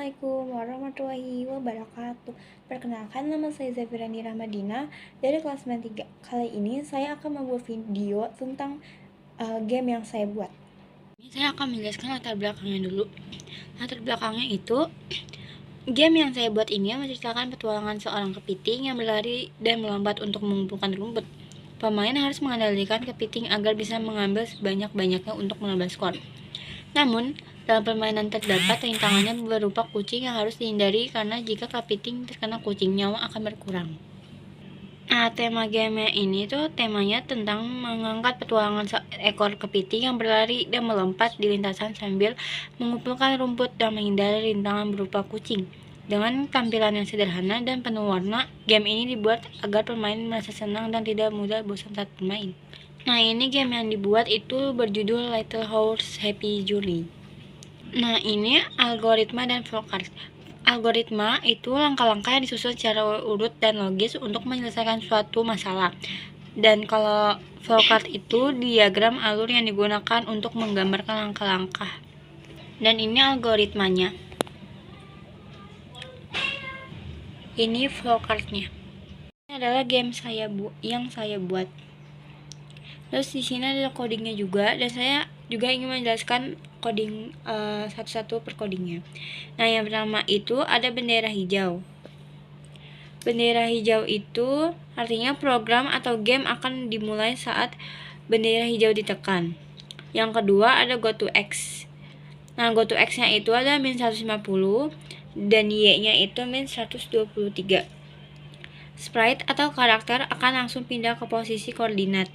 Assalamualaikum warahmatullahi wabarakatuh. Perkenalkan, nama saya Zafirani Rahmadina dari kelas 93. Kali ini saya akan membuat video tentang game yang saya buat. Saya akan menjelaskan latar belakangnya dulu. Latar belakangnya itu, game yang saya buat ini menceritakan petualangan seorang kepiting yang berlari dan melompat untuk mengumpulkan rumput. Pemain harus mengendalikan kepiting agar bisa mengambil sebanyak-banyaknya untuk menambah skor. Namun, dalam permainan terdapat rintangannya berupa kucing yang harus dihindari karena jika kepiting terkena kucing, nyawa akan berkurang. Nah, tema game ini tuh temanya tentang mengangkat petualangan seekor kepiting yang berlari dan melompat di lintasan sambil mengumpulkan rumput dan menghindari rintangan berupa kucing. Dengan tampilan yang sederhana dan penuh warna, game ini dibuat agar pemain merasa senang dan tidak mudah bosan saat bermain. Nah, ini game yang dibuat itu berjudul Little Horse Happy Journey. Nah, ini algoritma dan flowchart. Algoritma itu langkah-langkah yang disusun secara urut dan logis untuk menyelesaikan suatu masalah. Dan kalau flowchart itu diagram alur yang digunakan untuk menggambarkan langkah-langkah. Dan ini algoritmanya. Ini flowchartnya. Ini adalah game yang saya buat. Terus di sini ada codingnya juga, dan saya juga ingin menjelaskan coding satu-satu per codingnya. Nah, yang pertama itu ada bendera hijau. Bendera hijau itu artinya program atau game akan dimulai saat bendera hijau ditekan. Yang kedua ada go to X. Nah, go to X-nya itu ada min 150 dan Y-nya itu min 123. Sprite atau karakter akan langsung pindah ke posisi koordinat.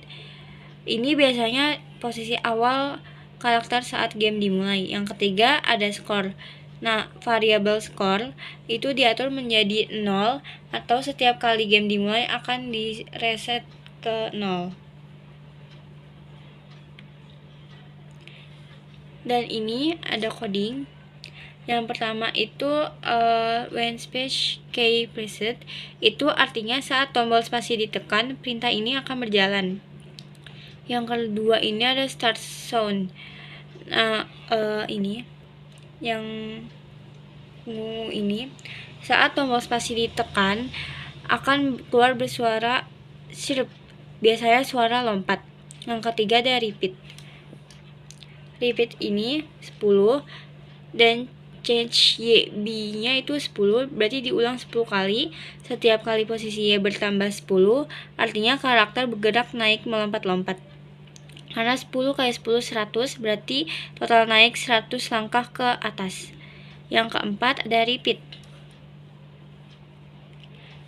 Ini biasanya posisi awal karakter saat game dimulai. Yang ketiga ada skor. Nah, variabel skor itu diatur menjadi 0 atau setiap kali game dimulai akan direset ke 0. Dan ini ada coding. Yang pertama itu when space key pressed, itu artinya saat tombol spasi ditekan, perintah ini akan berjalan. Yang kedua ini ada start sound. Nah, ini yang ini saat tombol spasi ditekan akan keluar bersuara chirp, biasanya suara lompat. Yang ketiga ada repeat. Repeat ini 10 dan change YB-nya itu 10, berarti diulang 10 kali. Setiap kali posisi Y bertambah 10, artinya karakter bergerak naik melompat-lompat. Karena 10 kali 10 100, berarti total naik 100 langkah ke atas. Yang keempat ada repeat.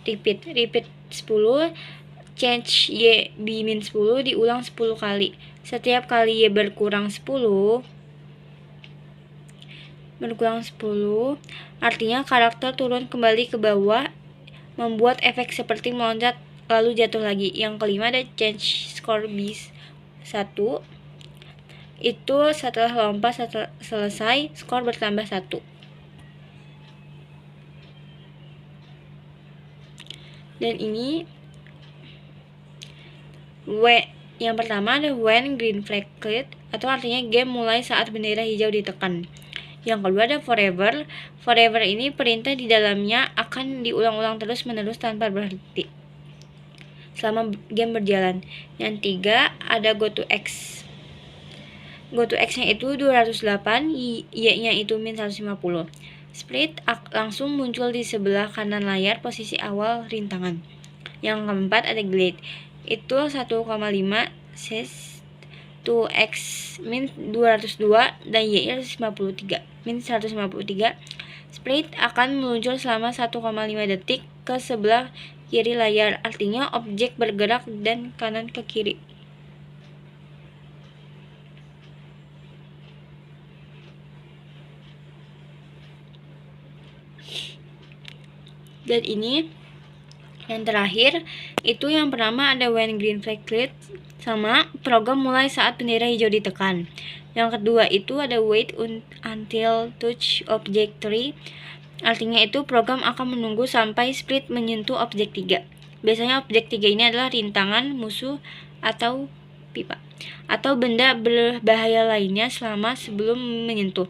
Repeat 10, change Y min 10 diulang 10 kali. Setiap kali Y berkurang 10, artinya karakter turun kembali ke bawah, membuat efek seperti meloncat lalu jatuh lagi. Yang kelima ada change score bis 1, itu setelah lompat selesai skor bertambah 1. Dan ini yang pertama ada when green flag cleared, atau artinya game mulai saat bendera hijau ditekan. Yang kedua ada forever. Forever ini perintah di dalamnya akan diulang-ulang terus-menerus tanpa berhenti selama game berjalan. Yang tiga ada go to X. Go to X-nya itu 208, Y-nya itu min 150. Split langsung muncul di sebelah kanan layar posisi awal rintangan. Yang keempat ada glide. Itu 1,5 ses 2x min 202 dan Y-nya 153, min 153. Split akan meluncur selama 1,5 detik ke sebelah kiri layar, artinya objek bergerak dan kanan ke kiri. Dan ini yang terakhir itu yang pertama ada when green flag cleared, sama program mulai saat bendera hijau ditekan. Yang kedua itu ada wait until touch object 3, artinya itu program akan menunggu sampai split menyentuh objek 3. Biasanya objek 3 ini adalah rintangan, musuh, atau pipa, atau benda berbahaya lainnya sebelum menyentuh.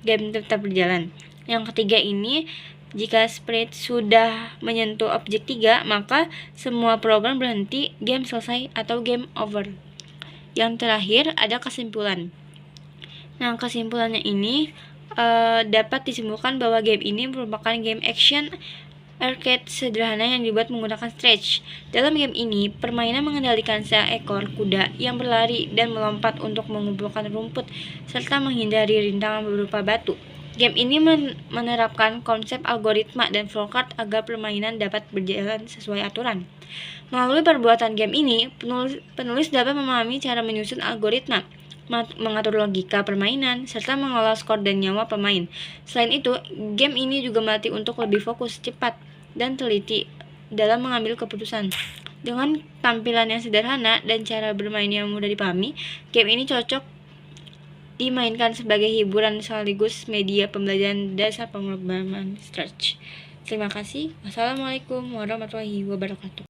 game tetap berjalan. Yang ketiga ini, jika sprite sudah menyentuh objek 3, maka semua program berhenti, game selesai atau game over. Yang terakhir ada kesimpulan. Nah, kesimpulannya ini dapat disimpulkan bahwa game ini merupakan game action arcade sederhana yang dibuat menggunakan stretch. Dalam game ini, permainan mengendalikan seekor kuda yang berlari dan melompat untuk mengumpulkan rumput serta menghindari rintangan berupa batu. Game ini menerapkan konsep algoritma dan flowchart agar permainan dapat berjalan sesuai aturan. Melalui perbuatan game ini, penulis dapat memahami cara menyusun algoritma, mengatur logika permainan, serta mengelola skor dan nyawa pemain. Selain itu, game ini juga melatih untuk lebih fokus, cepat, dan teliti dalam mengambil keputusan. Dengan tampilan yang sederhana dan cara bermain yang mudah dipahami, game ini cocok dimainkan sebagai hiburan sekaligus media pembelajaran dasar pemrograman stretch. Terima kasih. Wassalamualaikum warahmatullahi wabarakatuh.